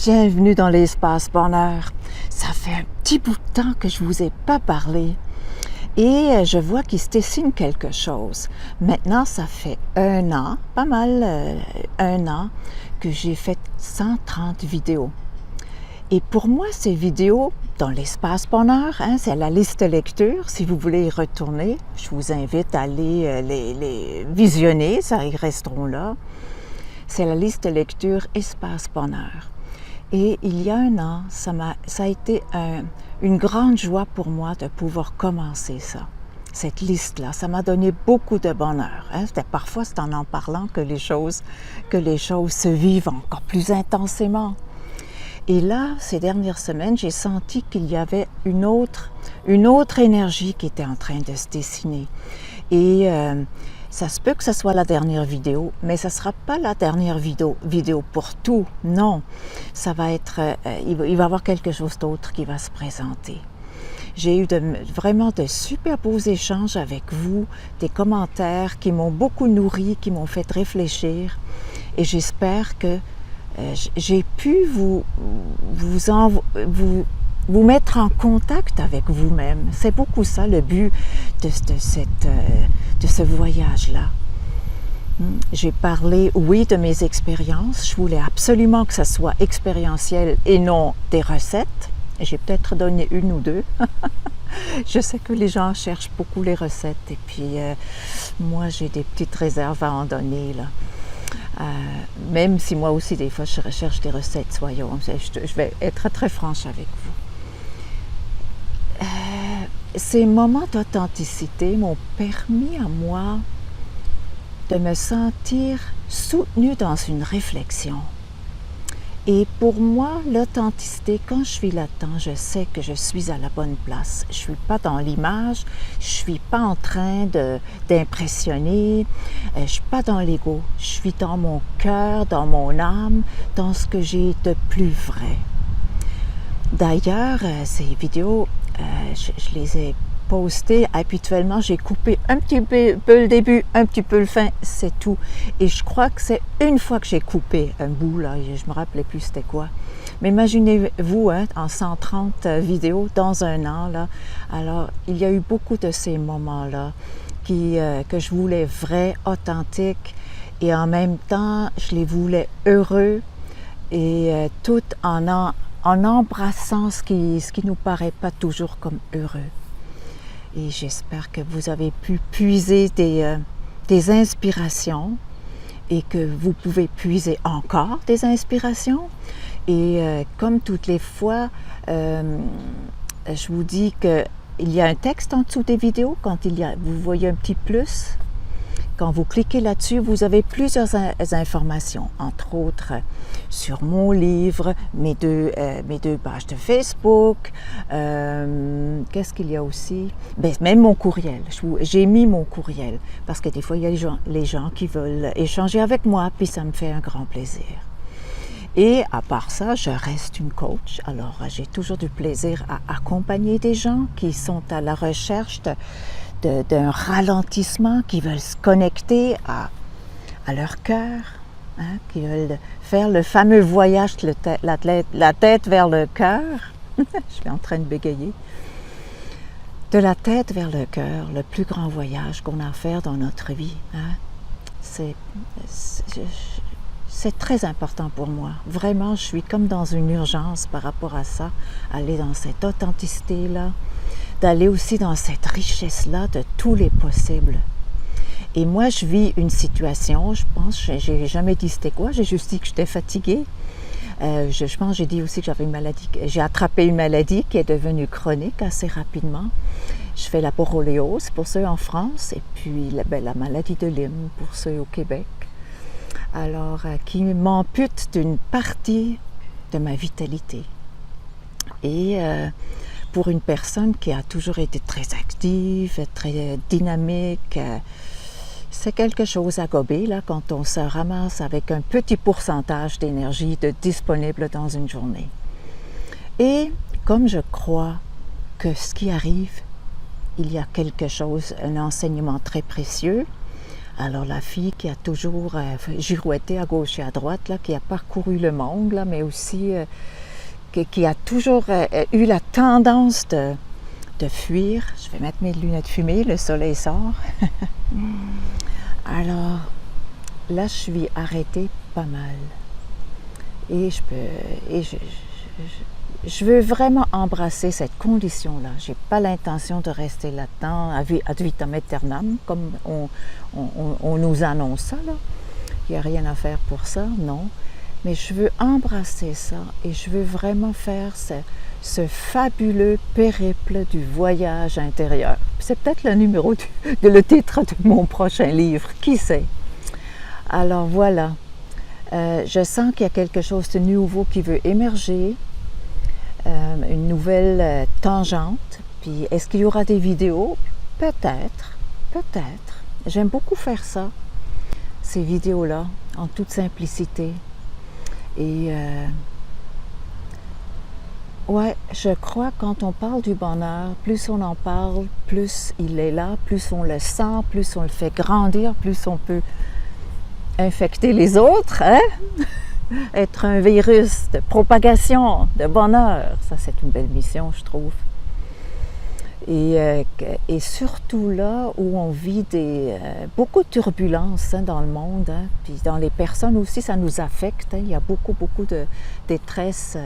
Bienvenue dans l'espace bonheur. Ça fait un petit bout de temps que je vous ai pas parlé et je vois qu'il se dessine quelque chose. Maintenant, ça fait un an, pas mal un an, que j'ai fait 130 vidéos. Et pour moi, ces vidéos dans l'espace bonheur, c'est la liste lecture. Si vous voulez y retourner, je vous invite à aller les visionner, ça y resteront là. C'est la liste lecture Espace bonheur. Et il y a un an, ça a été une grande joie pour moi de pouvoir commencer ça, cette liste-là. Ça m'a donné beaucoup de bonheur. Parfois, c'est en parlant que les choses se vivent encore plus intensément. Et là, ces dernières semaines, j'ai senti qu'il y avait une autre énergie qui était en train de se dessiner. Et ça se peut que ce soit la dernière vidéo, mais ce ne sera pas la dernière vidéo pour tout, non. Ça va être, il va y avoir quelque chose d'autre qui va se présenter. J'ai eu vraiment de super beaux échanges avec vous, des commentaires qui m'ont beaucoup nourri, qui m'ont fait réfléchir. Et j'espère que j'ai pu vous mettre en contact avec vous-même. C'est beaucoup ça le but de ce voyage-là. J'ai parlé, oui, de mes expériences. Je voulais absolument que ça soit expérientiel et non des recettes. J'ai peut-être donné une ou deux. Je sais que les gens cherchent beaucoup les recettes et puis moi, j'ai des petites réserves à en donner, là. Même si moi aussi, des fois, je recherche des recettes, soyons. Je vais être très franche avec vous. Ces moments d'authenticité m'ont permis à moi de me sentir soutenue dans une réflexion. Et pour moi, l'authenticité, quand je suis là-dedans, je sais que je suis à la bonne place. Je ne suis pas dans l'image, je ne suis pas en train d'impressionner, je ne suis pas dans l'ego. Je suis dans mon cœur, dans mon âme, dans ce que j'ai de plus vrai. D'ailleurs, ces vidéos, je les ai postées habituellement. J'ai coupé un petit peu le début, un petit peu le fin, c'est tout. Et je crois que c'est une fois que j'ai coupé un bout, là, je me rappelais plus c'était quoi. Mais imaginez-vous, en 130 vidéos dans un an, là, alors il y a eu beaucoup de ces moments-là que je voulais vrais, authentiques, et en même temps, je les voulais heureux, et tout en embrassant ce qui nous paraît pas toujours comme heureux. Et j'espère que vous avez pu puiser des inspirations et que vous pouvez puiser encore des inspirations. Et comme toutes les fois, je vous dis qu'il y a un texte en dessous des vidéos. Quand vous voyez un petit plus, quand vous cliquez là-dessus, vous avez plusieurs informations, entre autres sur mon livre, mes deux pages de Facebook. Qu'est-ce qu'il y a aussi? Même mon courriel. J'ai mis mon courriel parce que des fois, il y a les gens qui veulent échanger avec moi, puis ça me fait un grand plaisir. Et à part ça, je reste une coach. Alors, j'ai toujours du plaisir à accompagner des gens qui sont à la recherche d'un ralentissement, qui veulent se connecter à leur cœur, qui veulent faire le fameux voyage, la tête vers le cœur. Je suis en train de bégayer. De la tête vers le cœur, le plus grand voyage qu'on a à faire dans notre vie. C'est très important pour moi. Vraiment, je suis comme dans une urgence par rapport à ça, aller dans cette authenticité-là, d'aller aussi dans cette richesse-là de tous les possibles. Et moi, je vis une situation, je pense, j'ai jamais dit c'était quoi, j'ai juste dit que j'étais fatiguée. Je pense j'ai dit aussi que j'avais une maladie, j'ai attrapé une maladie qui est devenue chronique assez rapidement. Je fais la borréliose pour ceux en France et puis la maladie de Lyme pour ceux au Québec. Alors, qui m'ampute d'une partie de ma vitalité. Et pour une personne qui a toujours été très active, très dynamique, c'est quelque chose à gober là, quand on se ramasse avec un petit pourcentage d'énergie disponible dans une journée. Et comme je crois que ce qui arrive, il y a quelque chose, un enseignement très précieux, Alors la fille qui a toujours girouetté à gauche et à droite, là, qui a parcouru le monde, là, mais aussi qui a toujours eu la tendance de fuir. Je vais mettre mes lunettes fumées, le soleil sort. Alors là, je suis arrêtée pas mal. Et je veux vraiment embrasser cette condition-là. Je n'ai pas l'intention de rester là-dedans ad vitam aeternam, comme on nous annonce ça, là. Il n'y a rien à faire pour ça, non. Mais je veux embrasser ça et je veux vraiment faire ce fabuleux périple du voyage intérieur. C'est peut-être le titre de mon prochain livre, qui sait. Alors voilà, je sens qu'il y a quelque chose de nouveau qui veut émerger, une nouvelle tangente. Puis est-ce qu'il y aura des vidéos? Peut-être, peut-être. J'aime beaucoup faire ça, ces vidéos-là, en toute simplicité. Et ouais, je crois que quand on parle du bonheur, plus on en parle, plus il est là, plus on le sent, plus on le fait grandir, plus on peut infecter les autres, hein? Être un virus de propagation, de bonheur. Ça, c'est une belle mission, je trouve. Et surtout là où on vit beaucoup de turbulences, hein, dans le monde, hein, puis dans les personnes aussi, ça nous affecte. Hein, il y a beaucoup de détresse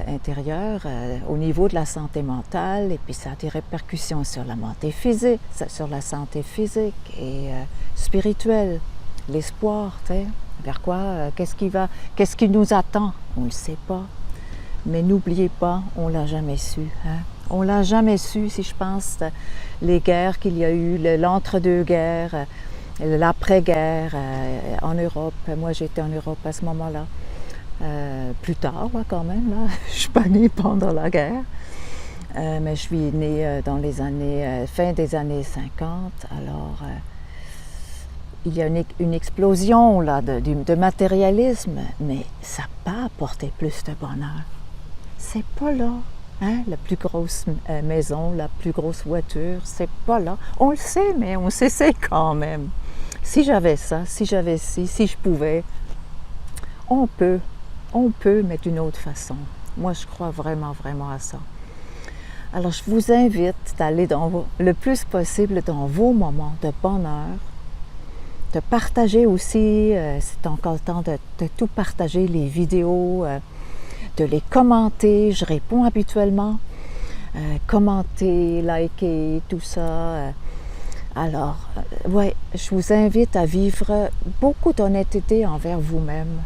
intérieure au niveau de la santé mentale, et puis ça a des répercussions sur la santé physique et spirituelle. L'espoir, tu sais, vers quoi, qu'est-ce qui nous attend? On ne le sait pas. Mais n'oubliez pas, on ne l'a jamais su. Hein? On ne l'a jamais su, si je pense, les guerres qu'il y a eu, l'entre-deux-guerres, l'après-guerre en Europe. Moi, j'étais en Europe à ce moment-là. Plus tard, là, quand même. Là. Je ne suis pas née pendant la guerre. Mais je suis née dans les années, fin des années 50. Alors, il y a une explosion là, de matérialisme, mais ça n'a pas apporté plus de bonheur. C'est pas là. Hein? La plus grosse maison, la plus grosse voiture, c'est pas là. On le sait, mais on s'essaie quand même. Si j'avais ça, si j'avais ci, si je pouvais, on peut, mais d'une autre façon. Moi, je crois vraiment à ça. Alors, je vous invite d'aller le plus possible dans vos moments de bonheur, de partager aussi, c'est encore le temps de tout partager, les vidéos, de les commenter. Je réponds habituellement. Commenter, liker, tout ça. Alors, ouais, je vous invite à vivre beaucoup d'honnêteté envers vous-même.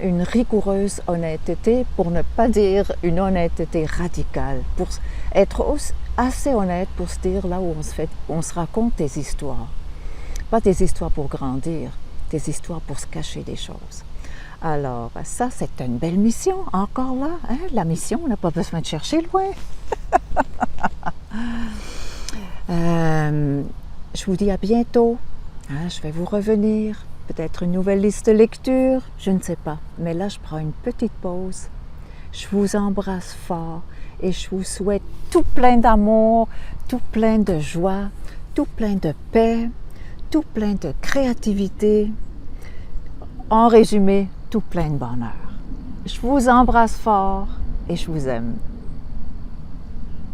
Une rigoureuse honnêteté, pour ne pas dire une honnêteté radicale, pour être assez honnête pour se dire là où on se raconte des histoires. Pas des histoires pour grandir, des histoires pour se cacher des choses. Alors, ça, c'est une belle mission, encore là. Hein? La mission, on n'a pas besoin de chercher loin. Je vous dis à bientôt. Hein? Je vais vous revenir. Peut-être une nouvelle liste de lecture, je ne sais pas. Mais là, je prends une petite pause. Je vous embrasse fort et je vous souhaite tout plein d'amour, tout plein de joie, tout plein de paix, tout plein de créativité. En résumé, tout plein de bonheur. Je vous embrasse fort et je vous aime.